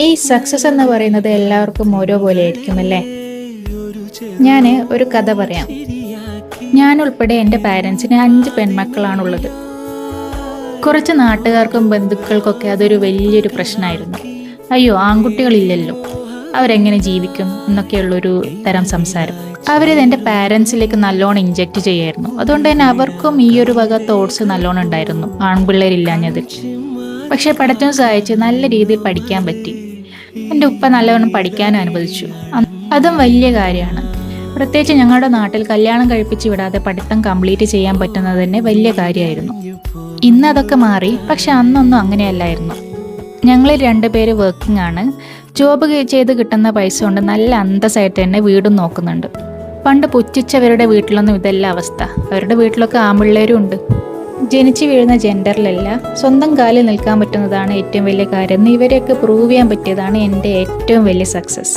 ഈ സക്സസ് എന്ന് പറയുന്നത് എല്ലാവർക്കും ഓരോ പോലെ ആയിരിക്കും അല്ലേ? ഞാൻ ഒരു കഥ പറയാം. ഞാൻ ഉൾപ്പെടെ എൻ്റെ പാരൻസിന് 5 പെൺമക്കളാണുള്ളത്. കുറച്ച് നാട്ടുകാർക്കും ബന്ധുക്കൾക്കൊക്കെ അതൊരു വലിയൊരു പ്രശ്നമായിരുന്നു. അയ്യോ, ആൺകുട്ടികളില്ലല്ലോ, അവരെങ്ങനെ ജീവിക്കും എന്നൊക്കെയുള്ളൊരു തരം സംസാരം. അവരിത് എൻ്റെ പാരൻസിലേക്ക് നല്ലോണം ഇഞ്ചെക്റ്റ് ചെയ്യായിരുന്നു. അതുകൊണ്ട് തന്നെ അവർക്കും ഈ ഒരു വക തോട്ട്സ് നല്ലോണം ഉണ്ടായിരുന്നു, ആൺപിള്ളേരില്ലാഞ്ഞതിൽ. പക്ഷെ പഠിത്തം സഹായിച്ച് നല്ല രീതിയിൽ പഠിക്കാൻ പറ്റി. എൻ്റെ ഉപ്പ നല്ലവണ്ണം പഠിക്കാനും അനുവദിച്ചു. അതും വലിയ കാര്യമാണ്. പ്രത്യേകിച്ച് ഞങ്ങളുടെ നാട്ടിൽ കല്യാണം കഴിപ്പിച്ച് വിടാതെ പഠിത്തം കംപ്ലീറ്റ് ചെയ്യാൻ പറ്റുന്നത് തന്നെ വലിയ കാര്യമായിരുന്നു. ഇന്ന് അതൊക്കെ മാറി, പക്ഷെ അന്നൊന്നും അങ്ങനെയല്ലായിരുന്നു. ഞങ്ങൾ 2 പേര് വർക്കിംഗ് ആണ്. ജോബ് ചെയ്ത് കിട്ടുന്ന പൈസ കൊണ്ട് നല്ല അന്തസ്സായിട്ട് തന്നെ വീടും നോക്കുന്നുണ്ട്. പണ്ട് പുച്ഛിച്ചവരുടെ വീട്ടിലൊന്നും ഇതല്ല അവസ്ഥ. അവരുടെ വീട്ടിലൊക്കെ ആൺപിള്ളേരും ഉണ്ട്. ജനിച്ചു വീഴുന്ന ജെൻഡറിലല്ല, സ്വന്തം കാലിൽ നിൽക്കാൻ പറ്റുന്നതാണ് ഏറ്റവും വലിയ കാര്യം. ഇവരെയൊക്കെ പ്രൂവ് ചെയ്യാൻ പറ്റിയതാണ് എൻ്റെ ഏറ്റവും വലിയ സക്സസ്.